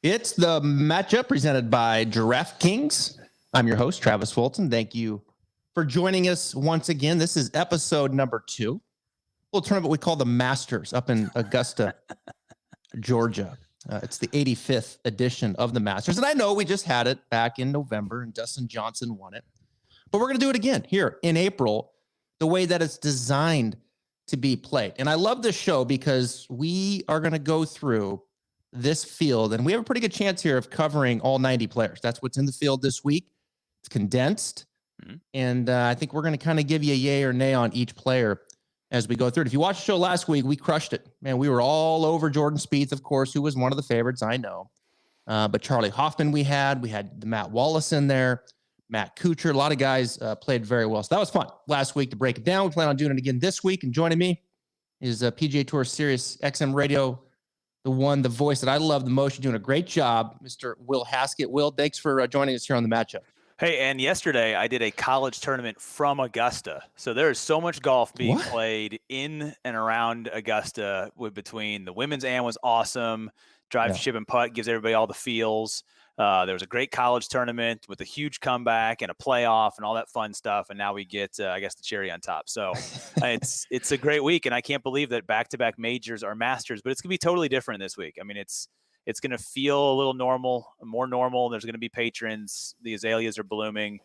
It's the matchup presented by Giraffe Kings. I'm your host, Travis Fulton. Thank you for joining us once again. This is episode number 2. We'll tournament we call the Masters up in Augusta, Georgia. It's the 85th edition of the Masters. And I know we just had it back in November and Dustin Johnson won it. But we're going to do it again here in April, the way that it's designed to be played. And I love this show because we are going to go through this field, and we have a pretty good chance here of covering all 90 players. That's what's in the field this week. It's condensed, and I think we're going to kind of give you a yay or nay on each player as we go through it. If you watched the show last week, we crushed it. Man, we were all over Jordan Spieth, of course, who was one of the favorites, I know. But Charlie Hoffman we had the Matt Wallace in there, Matt Kuchar. A lot of guys played very well. So that was fun last week to break it down. We plan on doing it again this week. And joining me is PGA Tour Sirius XM Radio, the voice that I love the most. You're doing a great job, Mr. Will Haskett. Will, thanks for joining us here on the matchup. Hey, and yesterday I did a college tournament from Augusta. So there is so much golf being played in and around Augusta between the women's AM was awesome. Drive, chip, and putt gives everybody all the feels. There was a great college tournament with a huge comeback and a playoff and all that fun stuff. And now we get, I guess, the cherry on top. So it's a great week. And I can't believe that back-to-back majors are Masters, but it's going to be totally different this week. I mean, it's going to feel a little more normal. There's going to be patrons. The azaleas are blooming.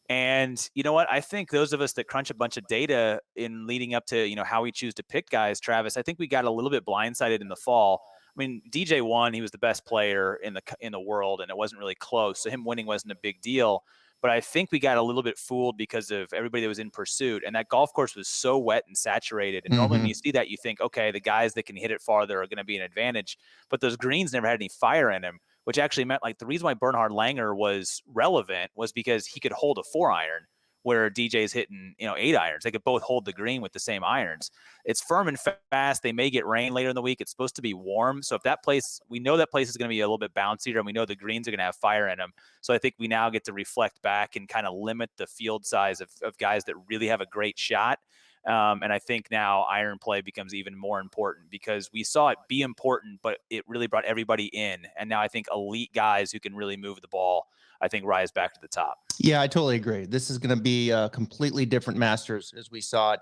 And you know what? I think those of us that crunch a bunch of data in leading up to, how we choose to pick guys, Travis, I think we got a little bit blindsided in the fall. I mean, DJ won. He was the best player in the world, and it wasn't really close. So him winning wasn't a big deal. But I think we got a little bit fooled because of everybody that was in pursuit. And that golf course was so wet and saturated. And normally when you see that, you think, okay, the guys that can hit it farther are going to be an advantage. But those greens never had any fire in them, which actually meant like the reason why Bernhard Langer was relevant was because he could hold a 4-iron. Where DJ's hitting, 8 irons. They could both hold the green with the same irons. It's firm and fast. They may get rain later in the week. It's supposed to be warm. So if we know that place is going to be a little bit bouncier, and we know the greens are going to have fire in them. So I think we now get to reflect back and kind of limit the field size of guys that really have a great shot. And I think now iron play becomes even more important because we saw it be important, but it really brought everybody in. And now I think elite guys who can really move the ball, I think, rise back to the top. Yeah, I totally agree. This is going to be a completely different Masters as we saw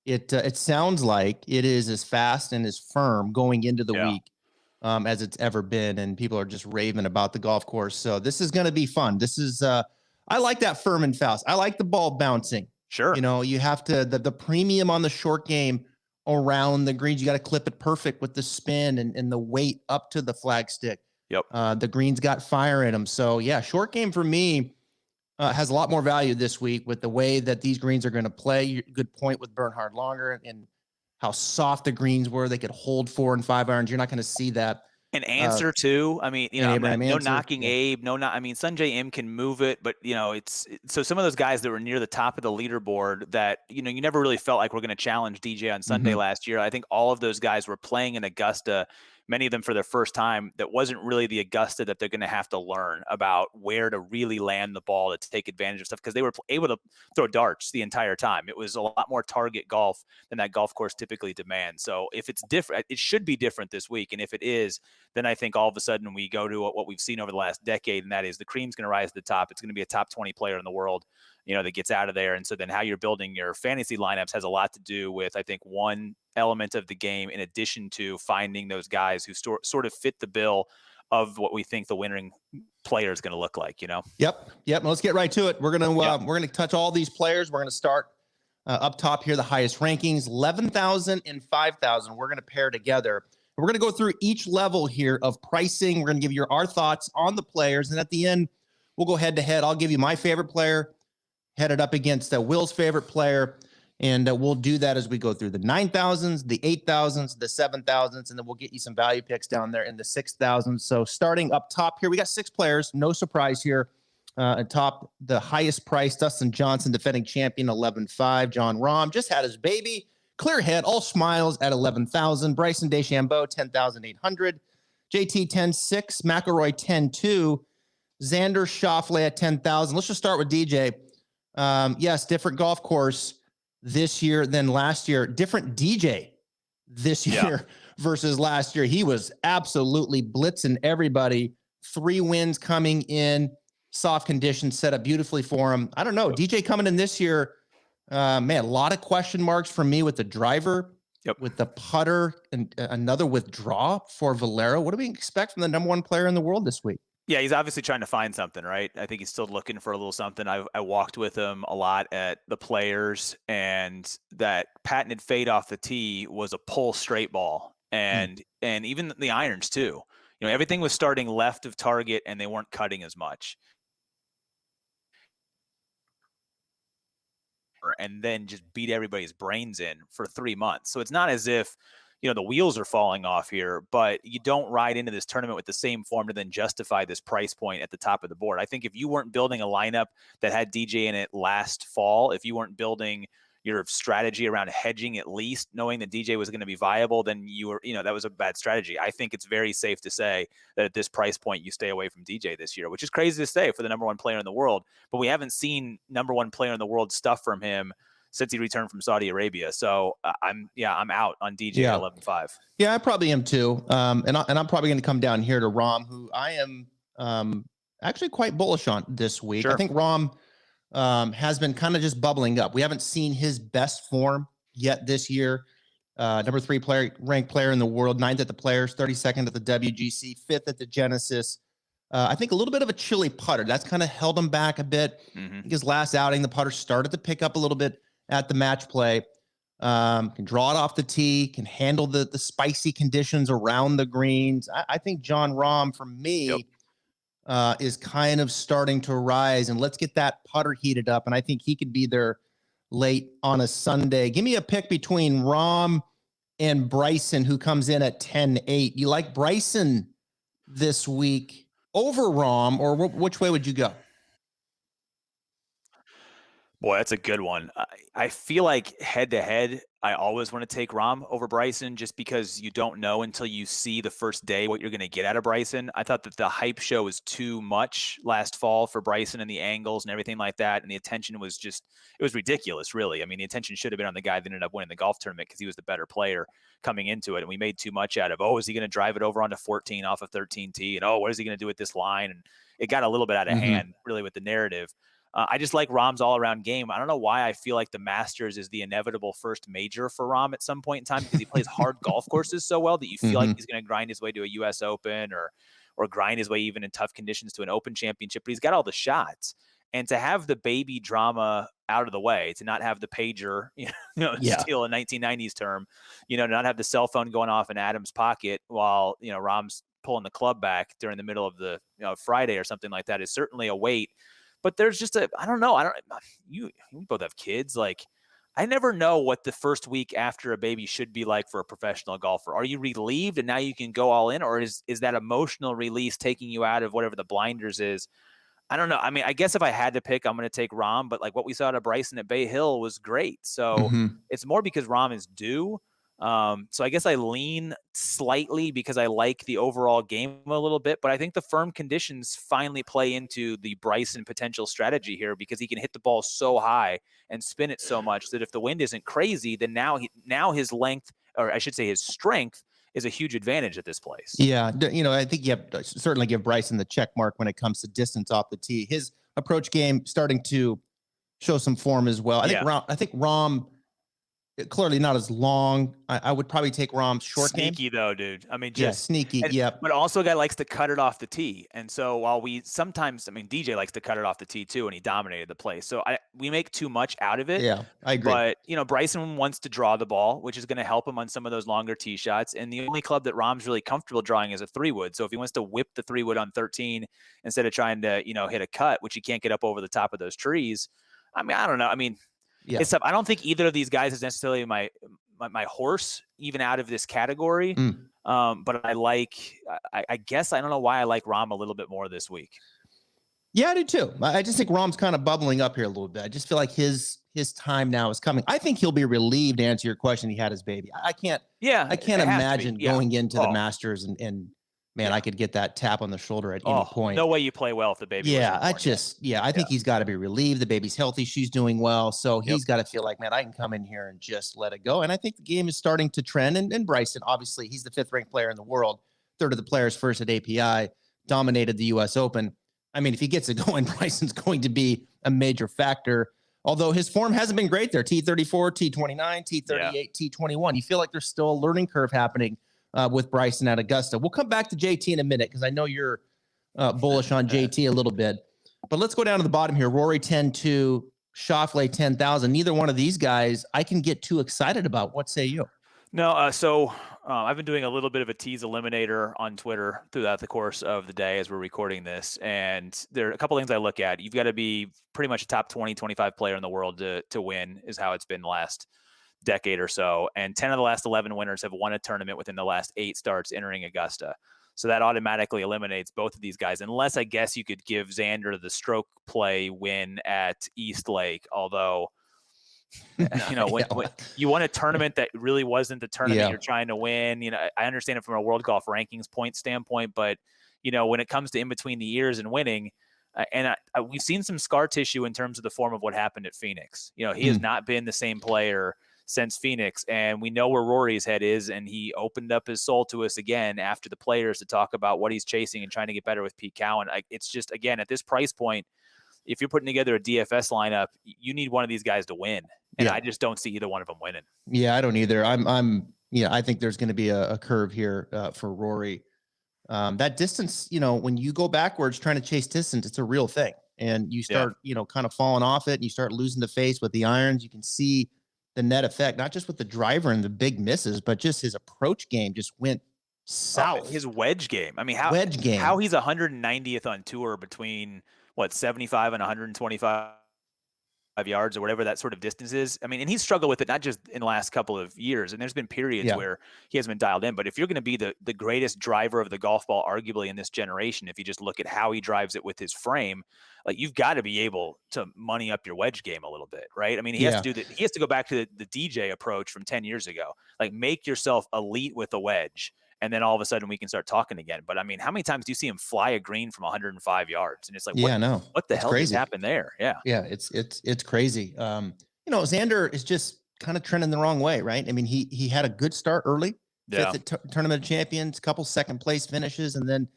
it. It sounds like it is as fast and as firm going into the week as it's ever been, and people are just raving about the golf course. So this is going to be fun. This is I like that firm and fast. I like the ball bouncing. Sure. You have to the premium on the short game around the greens. You got to clip it perfect with the spin and the weight up to the flag stick. Yep. The greens got fire in them. So yeah, short game for me has a lot more value this week with the way that these greens are going to play. Good point with Bernhard Langer and how soft the greens were. They could hold 4 and 5 irons. You're not going to see that. An answer too. I mean, no knocking Abe. I mean, Sanjay M can move it, but so some of those guys that were near the top of the leaderboard that you never really felt like we're going to challenge DJ on Sunday last year. I think all of those guys were playing in Augusta. Many of them for their first time. That wasn't really the Augusta that they're going to have to learn about where to really land the ball to take advantage of stuff because they were able to throw darts the entire time. It was a lot more target golf than that golf course typically demands. So if it's different, it should be different this week. And if it is, then I think all of a sudden we go to what we've seen over the last decade, and that is the cream's going to rise to the top. It's going to be a top 20 player in the world, that gets out of there. And so then how you're building your fantasy lineups has a lot to do with, I think, one element of the game in addition to finding those guys who sort of fit the bill of what we think the winning player is going to look like, Yep. Let's get right to it. We're going to touch all these players. We're going to start up top here, the highest rankings, 11,000 and 5,000. We're going to pair together. We're going to go through each level here of pricing. We're going to give you our thoughts on the players. And at the end, we'll go head to head. I'll give you my favorite player headed up against Will's favorite player. And we'll do that as we go through the 9,000s, the 8,000s, the 7,000s, and then we'll get you some value picks down there in the 6,000s. So starting up top here, we got 6 players. No surprise here. Atop the highest price, Dustin Johnson, defending champion, 11.5. John Rahm just had his baby. Clear head, all smiles at 11,000. Bryson DeChambeau, 10,800. JT 10.6. McIlroy 10.2. Xander Schauffele at 10,000. Let's just start with DJ. Yes, different golf course this year than last year. Different DJ this year versus last year. He was absolutely blitzing everybody 3 wins coming in, soft conditions set up beautifully for him. I don't know. DJ coming in this year, man, a lot of question marks for me with the driver, with the putter, and another withdrawal for Valero. What do we expect from the number 1 player in the world this week? Yeah, he's obviously trying to find something, right? I think he's still looking for a little something. I walked with him a lot at the Players, and that patented fade off the tee was a pull straight ball, and even the irons too. You know, everything was starting left of target, and they weren't cutting as much. And then just beat everybody's brains in for 3 months. So it's not as if, you know, the wheels are falling off here, but you don't ride into this tournament with the same form to then justify this price point at the top of the board. I think if you weren't building a lineup that had DJ in it last fall, if you weren't building your strategy around hedging, at least knowing that DJ was going to be viable, then you were, you know, that was a bad strategy. I think it's very safe to say that at this price point, you stay away from DJ this year, which is crazy to say for the number 1 player in the world, but we haven't seen number 1 player in the world stuff from him since he returned from Saudi Arabia. So I'm out on DJ at 11.5. Yeah, I probably am too. And I'm probably going to come down here to Rahm, who I am actually quite bullish on this week. Sure. I think Rahm has been kind of just bubbling up. We haven't seen his best form yet this year. Number 3 ranked player in the world, 9th at the Players, 32nd at the WGC, 5th at the Genesis. I think a little bit of a chilly putter. That's kind of held him back a bit. His last outing, the putter started to pick up a little bit at the match play. Can draw it off the tee, can handle the spicy conditions around the greens. I think Jon Rahm, for me, is kind of starting to rise, and let's get that putter heated up. And I think he could be there late on a Sunday. Give me a pick between Rahm and Bryson, who comes in at 10-8. You like Bryson this week over Rahm, or which way would you go? Boy, that's a good one. I feel like head to head, I always want to take Rahm over Bryson just because you don't know until you see the first day what you're going to get out of Bryson. I thought that the hype show was too much last fall for Bryson and the angles and everything like that. And the attention was just, it was ridiculous, really. I mean, the attention should have been on the guy that ended up winning the golf tournament because he was the better player coming into it. And we made too much out of, oh, is he going to drive it over onto 14 off of 13T? And, oh, what is he going to do with this line? And it got a little bit out of hand, really, with the narrative. I just like Rahm's all-around game. I don't know why I feel like the Masters is the inevitable first major for Rahm at some point in time because he plays hard golf courses so well that you feel like he's going to grind his way to a U.S. Open or grind his way even in tough conditions to an Open Championship. But he's got all the shots. And to have the baby drama out of the way, to not have the pager, steal a 1990s term, to not have the cell phone going off in Adam's pocket while, Rahm's pulling the club back during the middle of the Friday or something like that is certainly a weight. But there's just I don't know. You both have kids. Like, I never know what the first week after a baby should be like for a professional golfer. Are you relieved and now you can go all in? Or is that emotional release taking you out of whatever the blinders is? I don't know. I mean, I guess if I had to pick, I'm going to take Rahm. But like what we saw to Bryson at Bay Hill was great. So it's more because Rahm is due. So I guess I lean slightly because I like the overall game a little bit, but I think the firm conditions finally play into the Bryson potential strategy here because he can hit the ball so high and spin it so much that if the wind isn't crazy, then now his length, or I should say his strength, is a huge advantage at this place. Yeah. I think you have to certainly give Bryson the check mark when it comes to distance off the tee. His approach game starting to show some form as well. I think Rahm, clearly not as long. I would probably take Rahm's short game. Sneaky though, dude. I mean, sneaky. But also a guy likes to cut it off the tee. And so while DJ likes to cut it off the tee too, and he dominated the play. So we make too much out of it. Yeah, I agree. But, Bryson wants to draw the ball, which is going to help him on some of those longer tee shots. And the only club that Rahm's really comfortable drawing is a 3-wood. So if he wants to whip the 3-wood on 13 instead of trying to, hit a cut, which he can't get up over the top of those trees. I mean, I don't know. I mean, it's tough. I don't think either of these guys is necessarily my horse, even out of this category. But I guess I don't know why I like Rahm a little bit more this week. Yeah, I do too. I just think Rahm's kind of bubbling up here a little bit. I just feel like his time now is coming. I think he'll be relieved to answer your question. He had his baby. I can't imagine going into the Masters and man, I could get that tap on the shoulder at any point. No way you play well if the baby. I think he's got to be relieved. The baby's healthy. She's doing well. So he's got to feel like, man, I can come in here and just let it go. And I think the game is starting to trend. And Bryson, obviously, he's the 5th ranked player in the world, 3rd of the Players, 1st at API, dominated the U.S. Open. I mean, if he gets it going, Bryson's going to be a major factor. Although his form hasn't been great there. T34, T29, T38, T21. You feel like there's still a learning curve happening with Bryson at Augusta. We'll come back to JT in a minute because I know you're bullish on JT a little bit. But let's go down to the bottom here. Rory 10-2, Schauffele 10,000. Neither one of these guys I can get too excited about. What say you? No, so I've been doing a little bit of a tease eliminator on Twitter throughout the course of the day as we're recording this. And there are a couple things I look at. You've got to be pretty much a top 20, 25 player in the world to win is how it's been the last decade or so. And 10 of the last 11 winners have won a tournament within the last 8 starts entering Augusta. So that automatically eliminates both of these guys, unless I guess you could give Xander the stroke play win at East Lake, although when you won a tournament that really wasn't the tournament you're trying to win. I understand it from a world golf rankings point standpoint, but when it comes to in between the ears and winning, we've seen some scar tissue in terms of the form of what happened at Phoenix. He has not been the same player since Phoenix, and we know where Rory's head is, and he opened up his soul to us again after the players to talk about what he's chasing and trying to get better with Pete Cowan. It's just, again, at this price point, if you're putting together a DFS lineup, you need one of these guys to win. And I just don't see either one of them winning. Yeah, I don't either. I think there's going to be a curve here for Rory. That distance, when you go backwards trying to chase distance, it's a real thing. And you start, kind of falling off it and you start losing the face with the irons. You can see the net effect, not just with the driver and the big misses, but just his approach game just went south. His wedge game. I mean, how he's 190th on tour between 75 and 125 yards or whatever that sort of distance is. I mean, and he's struggled with it, not just in the last couple of years. And there's been periods where he hasn't been dialed in, but if you're going to be the greatest driver of the golf ball, arguably in this generation, if you just look at how he drives it with his frame, you've got to be able to money up your wedge game a little bit, right? I mean, he has to do that. He has to go back to the DJ approach from 10 years ago, make yourself elite with a wedge. And then all of a sudden we can start talking again. But I mean, how many times do you see him fly a green from 105 yards? And it's what the hell just happened there? Yeah. It's crazy. Xander is just kind of trending the wrong way, right? I mean, he had a good start early, fifth at Tournament of Champions, couple second place finishes. And then,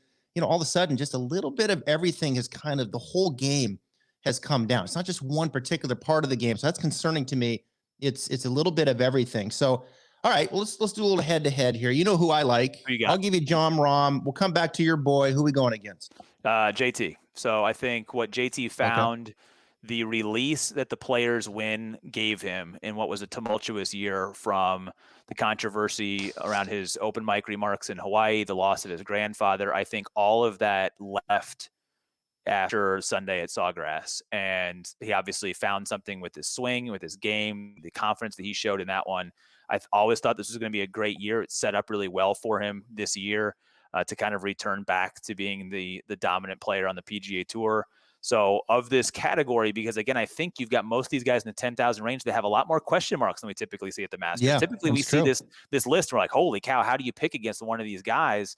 all of a sudden just a little bit of everything has the whole game has come down. It's not just one particular part of the game. So that's concerning to me. It's a little bit of everything. So, all right, well, let's do a little head-to-head here. You know who I like. I'll give you John Rahm. We'll come back to your boy. Who are we going against? JT. So I think what JT found, the release that the players win gave him in what was a tumultuous year from the controversy around his open mic remarks in Hawaii, the loss of his grandfather. I think all of that left after Sunday at Sawgrass. And he obviously found something with his swing, with his game, the confidence that he showed in that one. I've always thought this was going to be a great year. It's set up really well for him this year to kind of return back to being the dominant player on the PGA Tour. So of this category, because again, I think you've got most of these guys in the 10,000 range that have a lot more question marks than we typically see at the Masters. Yeah, typically we see this list. We're like, holy cow, how do you pick against one of these guys?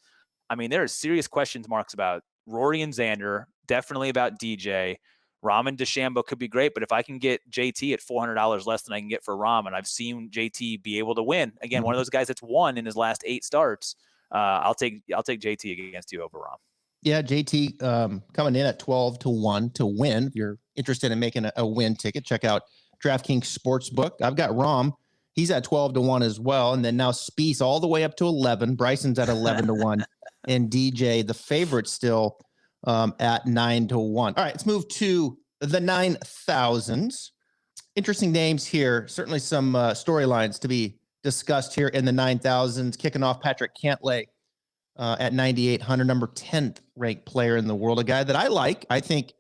I mean, there are serious question marks about Rory and Xander, definitely about DJ. Rahm and DeChambeau could be great, but if I can get JT at $400 less than I can get for Rahm, and I've seen JT be able to win, again, one of those guys that's won in his last 8 starts, I'll take JT against you over Rahm. Yeah, JT coming in at 12-1 to win. If you're interested in making a win ticket, check out DraftKings Sportsbook. I've got Rahm. He's at 12-1 as well. And then now Spieth all the way up to 11. Bryson's at 11-1. And DJ, the favorite still at 9-1. All right, let's move to the 9,000s. Interesting names here. Certainly some storylines to be discussed here in the 9,000s. Kicking off Patrick Cantlay at 9,800, number 10th ranked player in the world. A guy that I like. I think,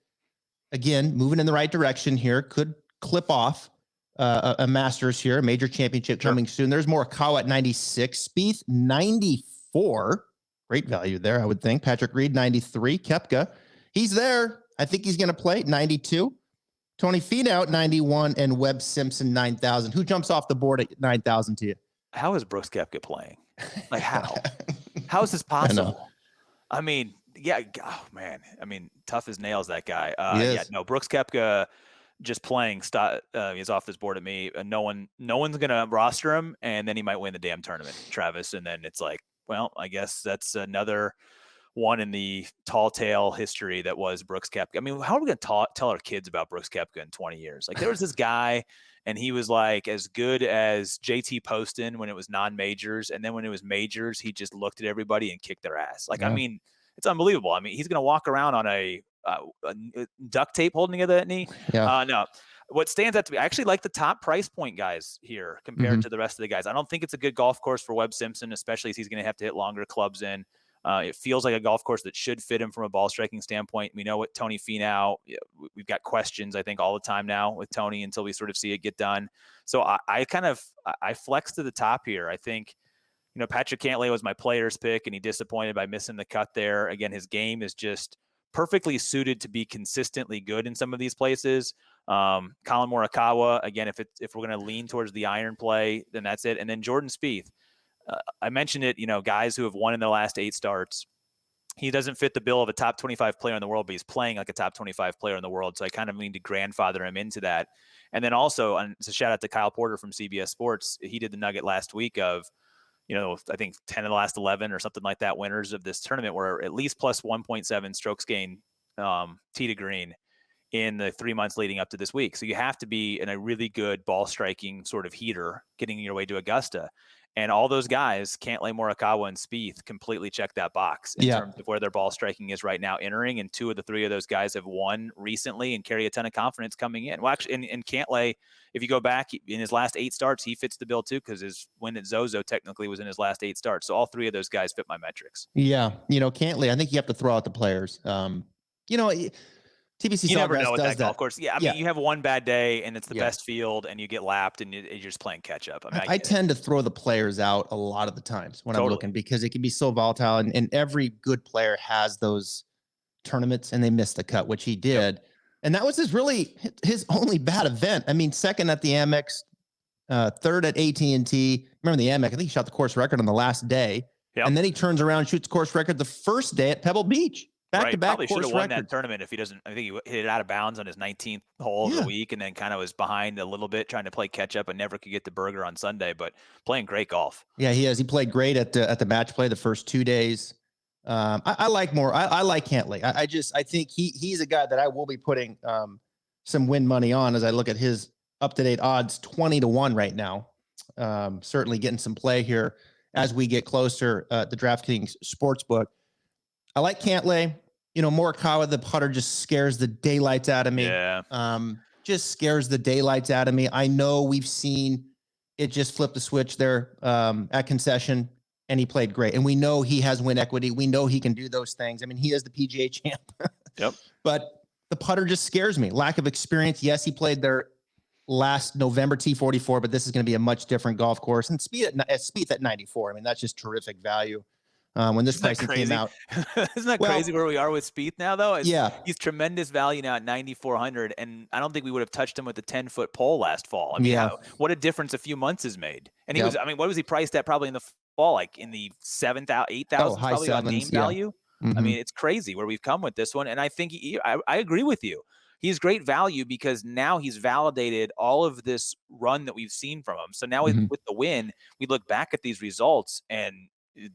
again, moving in the right direction here. Could clip off a Masters here, a major championship coming soon. There's Morikawa at 96. Spieth, 94. Great value there, I would think. Patrick Reed, 93. Koepka, he's there. I think he's going to play 92. Tony Finau, 91. And Webb Simpson, 9,000. Who jumps off the board at 9,000 to you? How is Brooks Koepka playing? Like, how? How is this possible? I mean, oh, man. I mean, tough as nails, that guy. Brooks Koepka just playing he's off this board at me. No one's going to roster him, and then he might win the damn tournament, Travis. And then it's like, well, I guess that's another one in the tall tale history that was Brooks Koepka. I mean, how are we going to tell our kids about Brooks Koepka in 20 years? Like, there was this guy, and he was like as good as JT Poston when it was non-majors, and then when it was majors, he just looked at everybody and kicked their ass. Like, I mean, it's unbelievable. I mean, he's going to walk around on a duct tape holding together that knee. No. What stands out to me, I actually like the top price point guys here compared to the rest of the guys. I don't think it's a good golf course for Webb Simpson, especially as he's going to have to hit longer clubs in. It feels like a golf course that should fit him from a ball striking standpoint. We know what Tony Finau, we've got questions, I think, all the time now with Tony until we sort of see it get done. So I flex to the top here. I think, Patrick Cantlay was my player's pick, and he disappointed by missing the cut there. Again, his game is just perfectly suited to be consistently good in some of these places. Colin Morikawa, again, if we're going to lean towards the iron play, then that's it. And then Jordan Spieth. I mentioned it, guys who have won in their last 8 starts. He doesn't fit the bill of a top 25 player in the world, but he's playing like a top 25 player in the world. So I kind of need to grandfather him into that. And then also, and it's a shout out to Kyle Porter from CBS Sports. He did the nugget last week of, I think 10 of the last 11 or something like that winners of this tournament were at least plus 1.7 strokes gain tee to green in the 3 months leading up to this week. So you have to be in a really good ball striking sort of heater getting your way to Augusta. And all those guys, Cantlay, Morikawa, and Spieth, completely check that box in terms of where their ball striking is right now entering. And 2 of the 3 of those guys have won recently and carry a ton of confidence coming in. Well, actually, in Cantlay, if you go back in his last 8 starts, he fits the bill too, because his win at Zozo technically was in his last 8 starts. So all 3 of those guys fit my metrics. Yeah. Cantlay, I think you have to throw out the players. TPC you never Sawgrass know with does that golf course. Yeah, I mean, you have one bad day and it's the Yeah. best field and you get lapped and you're just playing catch up. I mean, I tend to throw the players out a lot of the times when I'm looking, because it can be so volatile, and every good player has those tournaments and they missed the cut, which he did. Yep. And that was his only bad event. I mean, second at the Amex, third at AT&T. Remember the Amex? I think he shot the course record on the last day. Yep. And then he turns around and shoots course record the first day at Pebble Beach. Back-to-back Probably should course have won record. that tournament if he doesn't. I think he hit it out of bounds on his 19th hole of the week, and then kind of was behind a little bit trying to play catch up and never could get the burger on Sunday, but playing great golf. Yeah, he is. He played great at the match play the first 2 days. I like Cantlay. I think he's a guy that I will be putting some win money on as I look at his up-to-date odds, 20-1 right now. Certainly getting some play here as we get closer the DraftKings Sportsbook. I like Cantlay. Morikawa, the putter, just scares the daylights out of me. Yeah. Just scares the daylights out of me. I know we've seen it just flip the switch there at concession, and he played great. And we know he has win equity. We know he can do those things. I mean, he is the PGA champ. Yep. But the putter just scares me. Lack of experience. Yes, he played there last November T44, but this is going to be a much different golf course. And Spieth at 94. I mean, that's just terrific value. When this pricing came out. Isn't that crazy where we are with Spieth now, though? He's tremendous value now at 9,400, and I don't think we would have touched him with the 10-foot pole last fall. I mean, what a difference a few months has made. And he was, I mean, what was he priced at probably in the fall? Like in the 7,000, 8,000 probably on game value? I mean, it's crazy where we've come with this one. And I think I agree with you. He's great value because now he's validated all of this run that we've seen from him. So now with the win, we look back at these results and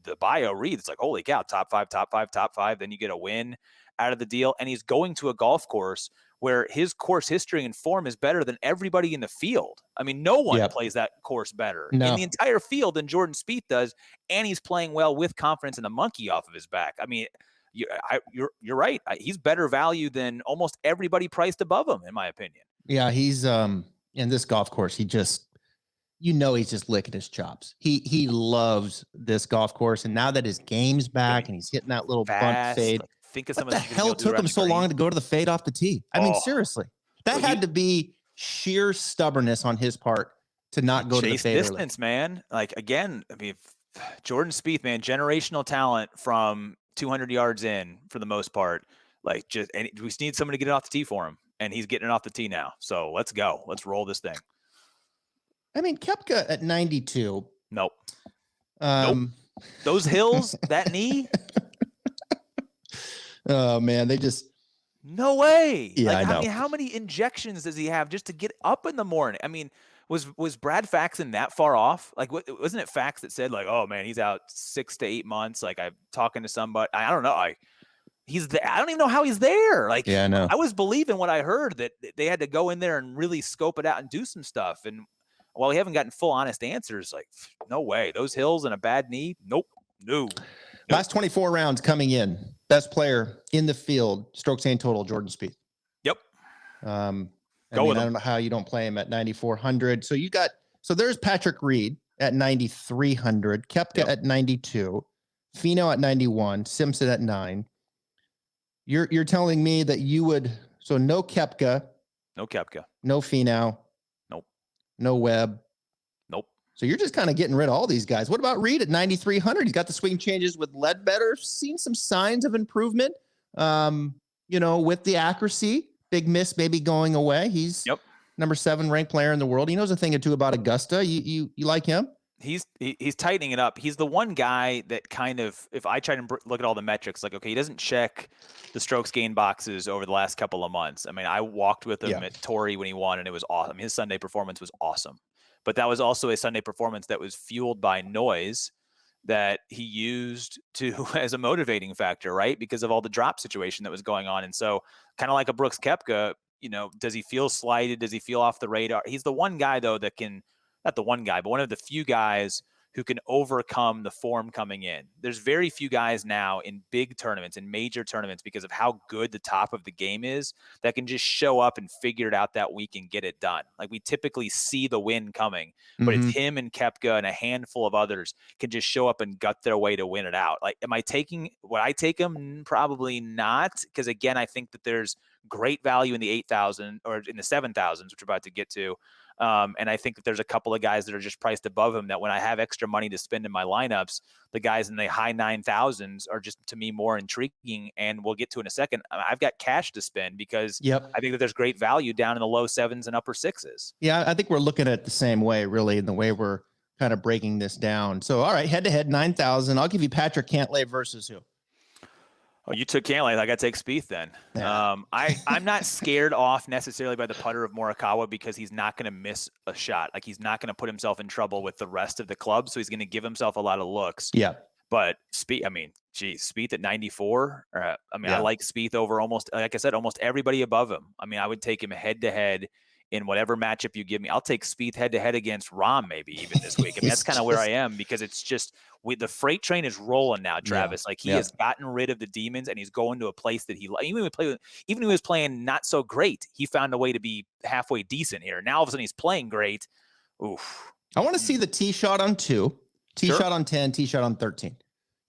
the bio reads, it's like, holy cow, top five. Then you get a win out of the deal. And he's going to a golf course where his course history and form is better than everybody in the field. I mean, no one plays that course better in the entire field than Jordan Spieth does. And he's playing well with confidence and a monkey off of his back. I mean, you're right. He's better value than almost everybody priced above him, in my opinion. Yeah, he's in this golf course. He's just licking his chops. He loves this golf course, and now that his game's back and he's hitting that little bunt fade, think of what the hell took him so long to go to the fade off the tee? I mean, seriously, that had to be sheer stubbornness on his part to not go to the fade distance, early. Man. Like again, I mean, Jordan Spieth, man, generational talent from 200 yards in for the most part. Like and we just need somebody to get it off the tee for him, and he's getting it off the tee now. So let's go. Let's roll this thing. I mean, Koepka at 92. Nope. Nope. Those hills, that knee. Oh man, no way. Yeah, like, I mean, how many injections does he have just to get up in the morning? I mean, Was Brad Faxon that far off? Like, wasn't it Fax that said like, oh man, he's out 6 to 8 months? Like, I'm talking to somebody. I don't know. He's there. I don't even know how he's there. Like, yeah, I know. I was believing what I heard, that they had to go in there and really scope it out and do some stuff. And while we haven't gotten full honest answers, like, no way. Those hills and a bad knee. Nope. No. Last 24 rounds coming in. Best player in the field, strokes gained total, Jordan Spieth. Yep. I don't know how you don't play him at 9,400. So there's Patrick Reed at 9,300, Koepka at 92, Finau at 91, Simpson at 9. You're telling me that you would, so no Koepka, no Finau, nope, no Webb, nope. So you're just kind of getting rid of all these guys. What about Reed at 9,300? He's got the swing changes with Ledbetter, seen some signs of improvement. With the accuracy. Big miss maybe going away. He's number 7 ranked player in the world. He knows a thing or two about Augusta. You like him? He's tightening it up. He's the one guy that kind of, if I try to look at all the metrics, like, okay, he doesn't check the strokes gain boxes over the last couple of months. I mean, I walked with him at Torrey when he won, and it was awesome. His Sunday performance was awesome. But that was also a Sunday performance that was fueled by noise that he used as a motivating factor, right? Because of all the drop situation that was going on. And so kind of like a Brooks Koepka, does he feel slighted? Does he feel off the radar? He's the one guy though that can, not the one guy, but one of the few guys who can overcome the form coming in. There's very few guys now in big tournaments, in major tournaments, because of how good the top of the game is, that can just show up and figure it out that week and get it done. Like, we typically see the win coming, but it's him and Koepka and a handful of others can just show up and gut their way to win it out. Like, would I take him? Probably not. Because again, I think that there's great value in the 8,000 or in the 7,000s, which we're about to get to. And I think that there's a couple of guys that are just priced above him that when I have extra money to spend in my lineups, the guys in the high 9,000s are just, to me, more intriguing. And we'll get to in a second. I've got cash to spend because I think that there's great value down in the low 7s and upper 6s. Yeah, I think we're looking at it the same way, really, in the way we're kind of breaking this down. So, all right, head-to-head, 9,000. I'll give you Patrick Cantlay versus who? Oh, you took Cantlay. I got to take Spieth then. Yeah. I'm not scared off necessarily by the putter of Morikawa because he's not going to miss a shot. Like, he's not going to put himself in trouble with the rest of the club, so he's going to give himself a lot of looks. Yeah. But Spieth at 94. I like Spieth over almost, like I said, almost everybody above him. I mean, I would take him head-to-head in whatever matchup you give me. I'll take Spieth head-to-head against Rahm maybe even this week. I mean, that's kind of where I am, because it's just the freight train is rolling now, Travis. Like, he has gotten rid of the demons, and he's going to a place that even when he was playing not so great, he found a way to be halfway decent here. Now all of a sudden he's playing great. Oof. I want to see the tee shot on 2, tee shot on 10, tee shot on 13.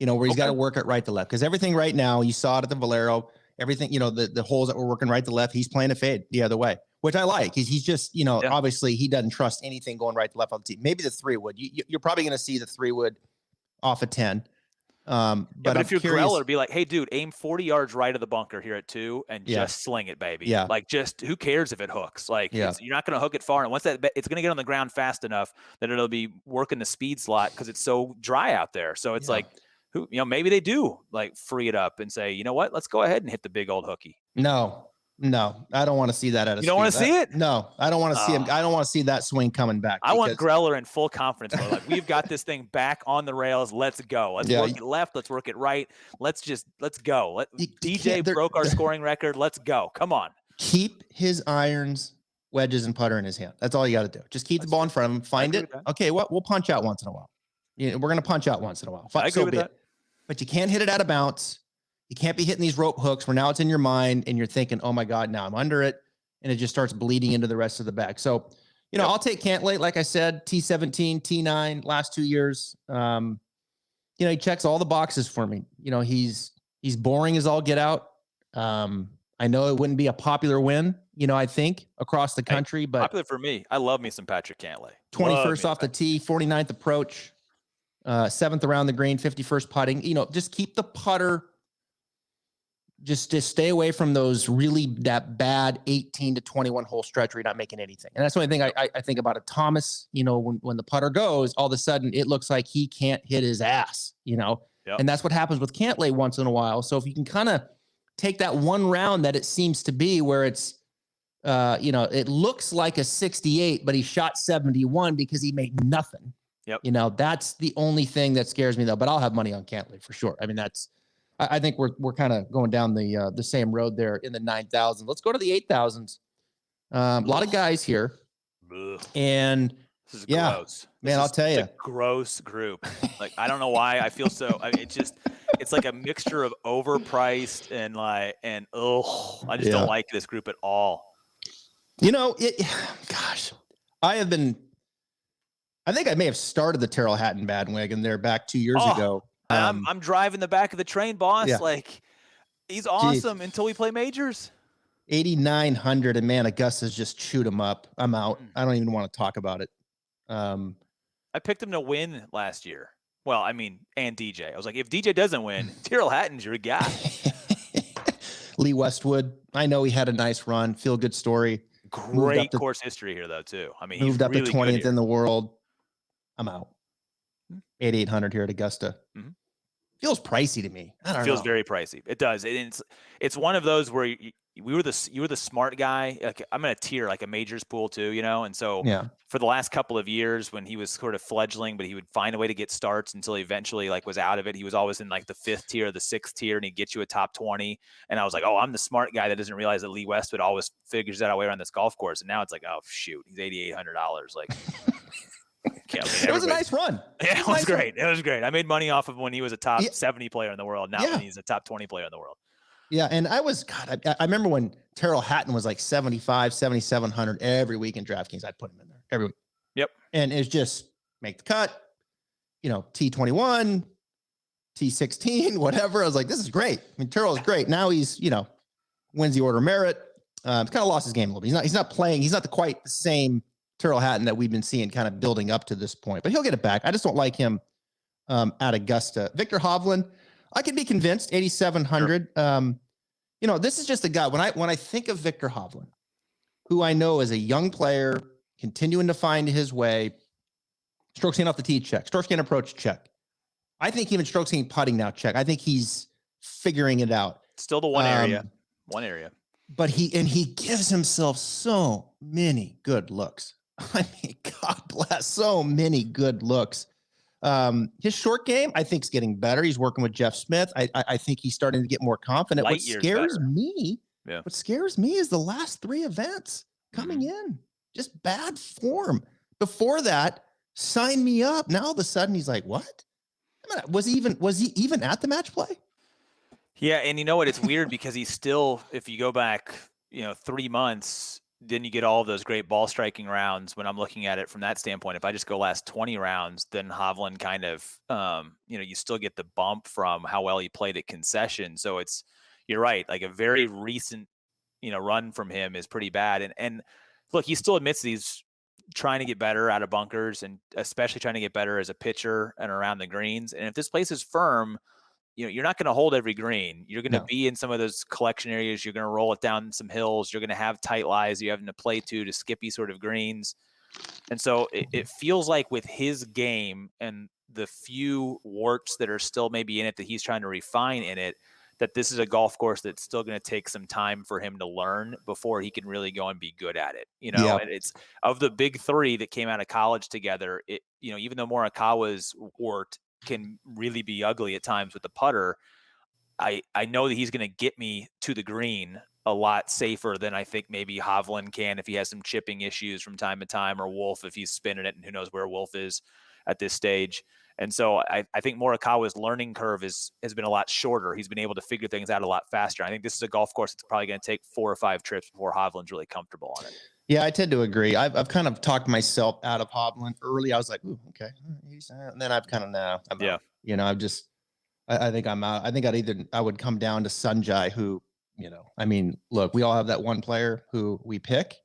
Where he's got to work it right to left, because everything right now, you saw it at the Valero. Everything, the holes that were working right to left, he's playing a fade the other way, which I like. He's just, obviously he doesn't trust anything going right to left on the tee. Maybe the 3 wood. You're probably going to see the 3 wood off a 10. But if you're Greller, be like, hey, dude, aim 40 yards right of the bunker here at 2 and just sling it, baby. Yeah. Like, just who cares if it hooks? Like, you're not going to hook it far. And once it's going to get on the ground fast enough that it'll be working the speed slot because it's so dry out there. So it's like, maybe they do like free it up and say, you know what, let's go ahead and hit the big old hooky. No, I don't want to see that at a You don't want to see it? No, I don't want to see him. I don't want to see that swing coming back. I want Greller in full confidence. Like, we've got this thing back on the rails. Let's go. Let's work it left. Let's work it right. Let's go. DJ broke our scoring record. Let's go. Come on. Keep his irons, wedges, and putter in his hand. That's all you got to do. Just keep the ball in front of him. Find it. Okay, we'll punch out once in a while. We're going to punch out once in a while. I agree with that. But you can't hit it out of bounds. You can't be hitting these rope hooks where now it's in your mind and you're thinking, oh my God, now I'm under it. And it just starts bleeding into the rest of the bag. So, I'll take Cantlay. Like I said, T17, T9, last 2 years. He checks all the boxes for me. He's boring as all get out. I know it wouldn't be a popular win, I think across the country, but popular for me. I love me some Patrick Cantlay. 21st off the tee, 49th approach. 7th around the green, 51st putting. Just keep the putter. Just stay away from that bad 18 to 21 hole stretch where you're not making anything. And that's the only thing I think about it. Thomas, when the putter goes, all of a sudden it looks like he can't hit his ass, and that's what happens with Cantlay once in a while. So if you can kind of take that one round that it seems to be where it's it looks like a 68, but he shot 71 because he made nothing. Yep. That's the only thing that scares me though, but I'll have money on Cantley for sure. I mean, I think we're kind of going down the same road there in the 9,000. Let's go to the 8,000s. A lot of guys here. Ugh. And this is gross, man. I'll tell you, a gross group. Like, I don't know why I feel so. It's like a mixture of overpriced and I just don't like this group at all. Gosh, I think I may have started the Terrell Hatton bandwagon there back 2 years ago. I'm driving the back of the train, boss. Yeah. Like, he's awesome until we play majors. 8,900, and man, Augusta's just chewed him up. I'm out. I don't even want to talk about it. I picked him to win last year. Well, I mean, and DJ. I was like, if DJ doesn't win, Terrell Hatton's your guy. Lee Westwood. I know he had a nice run. Feel good story. Great course history here, though, too. I mean, moved he's up really to 20th in the world. I'm out. 8,800 here at Augusta. Mm-hmm. Feels pricey to me. I don't know. Feels very pricey. It does. It's one of those where you were the smart guy. Like, I'm in a tier like a majors pool too, and so for the last couple of years when he was sort of fledgling, but he would find a way to get starts until he eventually was out of it. He was always in like the 5th tier or the 6th tier, and he'd get you a top 20. And I was like, oh, I'm the smart guy that doesn't realize that Lee Westwood always figures that out way around this golf course. And now it's like, oh shoot, he's $8,800. Like. It was a nice run. Yeah, it was great. It was great. I made money off of when he was a top 70 player in the world. Now when he's a top 20 player in the world. Yeah, and I remember when Terrell Hatton was like 75, 7,700 every week in DraftKings. I'd put him in there every week. Yep. And it's just make the cut, T21, T16, whatever. I was like, this is great. I mean, Terrell's great. Now he's, wins the order of merit. He's kind of lost his game a little bit. He's not playing. He's not quite the same Terrell Hatton that we've been seeing kind of building up to this point, but he'll get it back. I just don't like him at Augusta. Victor Hovland, I could be convinced 8,700. Sure. This is just a guy. When I think of Victor Hovland, who I know is a young player continuing to find his way, strokes gained off the tee check, strokes gained approach check. I think even strokes gained putting now check. I think he's figuring it out. Still the one area. But he gives himself so many good looks. I mean, God bless, so many good looks. His short game, I think, is getting better. He's working with Jeff Smith. I think he's starting to get more confident. What scares me is the last 3 events coming in. Just bad form. Before that, sign me up. Now all of a sudden he's like, what? Was he even at the match play? Yeah, and you know what? It's weird because he's still, if you go back, 3 months, then you get all of those great ball striking rounds. When I'm looking at it from that standpoint, if I just go last 20 rounds, then Hovland kind of, you still get the bump from how well he played at concession. So you're right. Like a very recent, run from him is pretty bad. And look, he still admits that he's trying to get better out of bunkers and especially trying to get better as a pitcher and around the greens. And if this place is firm, you're not going to hold every green. You're going to be in some of those collection areas. You're going to roll it down some hills. You're going to have tight lies. You're having to play to skippy sort of greens. And so it feels like with his game and the few warts that are still maybe in it that he's trying to refine in it, that this is a golf course that's still going to take some time for him to learn before he can really go and be good at it. And it's of the big 3 that came out of college together. Even though Morikawa's wart can really be ugly at times with the putter, I know that he's going to get me to the green a lot safer than I think maybe Hovland can if he has some chipping issues from time to time, or Wolf if he's spinning it, and who knows where Wolf is at this stage. And so I think Morikawa's learning curve has been a lot shorter. He's been able to figure things out a lot faster. I think this is a golf course that's probably going to take 4 or 5 trips before Hovland's really comfortable on it. Yeah, I tend to agree. I've kind of talked myself out of Hovland early. I was like, ooh, okay. And then I've kind of out. I think I'm out. I think I would come down to Sanjay, who, look, we all have that one player who we pick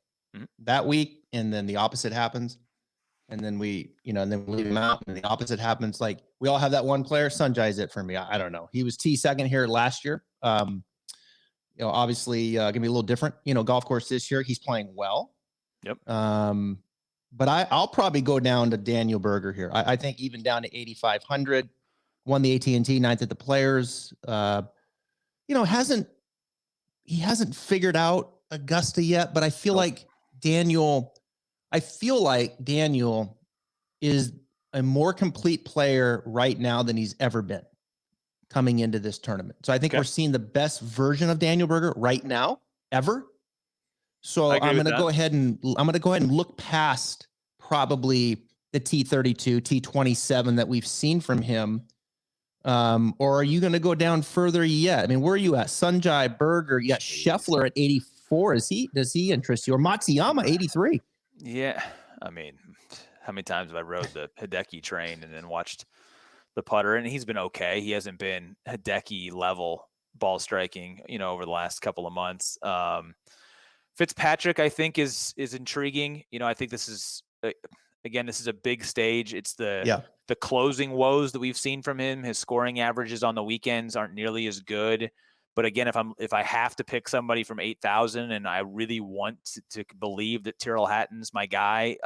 that week, and then the opposite happens. And then we leave him out, and the opposite happens. Like, we all have that one player. Sanjay is it for me. I don't know. He was T2 here last year. Obviously gonna be a little different, golf course this year. He's playing well. Yep. But I'll probably go down to Daniel Berger here. I think even down to 8,500, won the AT&T 9th at the Players. He hasn't figured out Augusta yet, but I feel like Daniel is a more complete player right now than he's ever been coming into this tournament. So I think we're seeing the best version of Daniel Berger right now ever. So I'm going to go ahead and look past probably the T32, T27 that we've seen from him. Or are you going to go down further yet? I mean, where are you at? Sanjay, Berger, you got Scheffler at 84. Does he interest you? Or Matsuyama 83? Yeah. I mean, how many times have I rode the Hideki train and then watched the putter? And he's been okay. He hasn't been Hideki level ball striking, over the last couple of months. Fitzpatrick, I think, is intriguing. I think this is this is a big stage. It's the closing woes that we've seen from him. His scoring averages on the weekends aren't nearly as good. But again, if I have to pick somebody from 8,000 and I really want to believe that Tyrrell Hatton's my guy,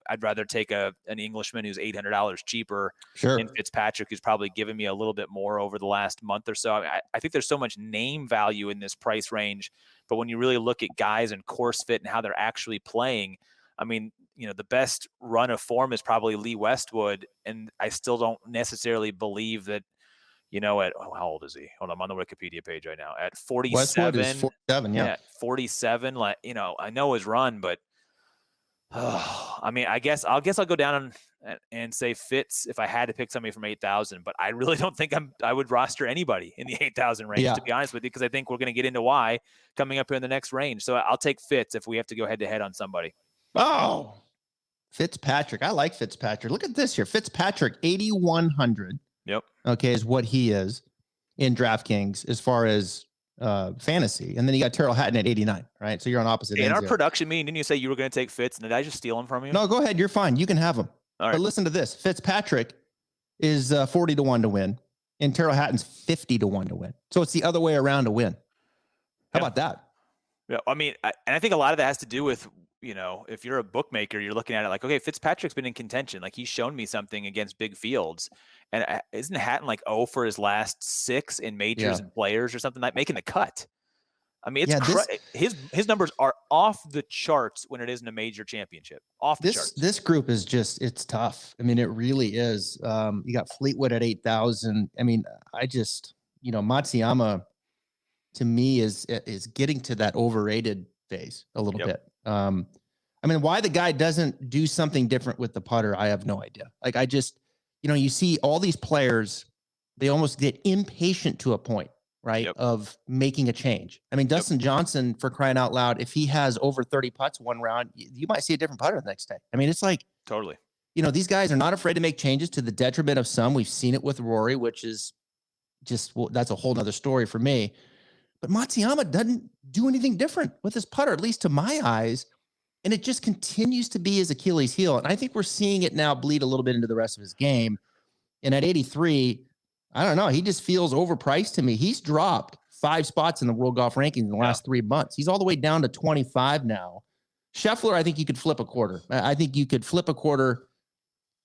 I'd rather take an Englishman who's $800 cheaper than Fitzpatrick, who's probably given me a little bit more over the last month or so. I think there's so much name value in this price range, but when you really look at guys and course fit and how they're actually playing, I mean, the best run of form is probably Lee Westwood, and I still don't necessarily believe that. How old is he? Hold on, I'm on the Wikipedia page right now. At 47. Westwood is 47, yeah. 47. I know his run, but I mean, I guess I'll go down and say Fitz if I had to pick somebody from 8,000, but I really don't think I would roster anybody in the 8,000 range, to be honest with you, because I think we're going to get into why coming up here in the next range. So I'll take Fitz if we have to go head to head on somebody. Oh, Fitzpatrick. I like Fitzpatrick. Look at this here. Fitzpatrick, 8,100. Yep. Okay, is what he is in DraftKings as far as fantasy. And then you got Tyrrell Hatton at 89, right? So you're on opposite ends. In our production meeting, didn't you say you were going to take Fitz? And did I just steal him from you? No, go ahead. You're fine. You can have him. All right. But listen to this. Fitzpatrick is 40 to 1 to win, and Tyrrell Hatton's 50 to 1 to win. So it's the other way around to win. How about that? Yeah, I mean, and I think a lot of that has to do with, if you're a bookmaker, you're looking at it like, okay, Fitzpatrick's been in contention. Like, he's shown me something against big fields. And isn't Hatton like 0 for his last 6 in majors and players or something, like making the cut? I mean, his numbers are off the charts when it isn't a major championship. Off the charts. This group is it's tough. I mean, it really is. You got Fleetwood at 8,000. I mean, Matsuyama to me is getting to that overrated phase a little bit. I mean, why the guy doesn't do something different with the putter, I have no idea. Like, you see all these players, they almost get impatient to a point, right, of making a change. I mean, Dustin Johnson, for crying out loud, if he has over 30 putts one round, you might see a different putter the next day. I mean, it's like, totally. These guys are not afraid to make changes to the detriment of some. We've seen it with Rory, which is that's a whole nother story for me. But Matsuyama doesn't do anything different with his putter, at least to my eyes. And it just continues to be his Achilles heel. And I think we're seeing it now bleed a little bit into the rest of his game. And at 83, I don't know. He just feels overpriced to me. He's dropped 5 spots in the World Golf Rankings in the last 3 months. He's all the way down to 25 now. Scheffler, I think you could flip a quarter. I think you could flip a quarter,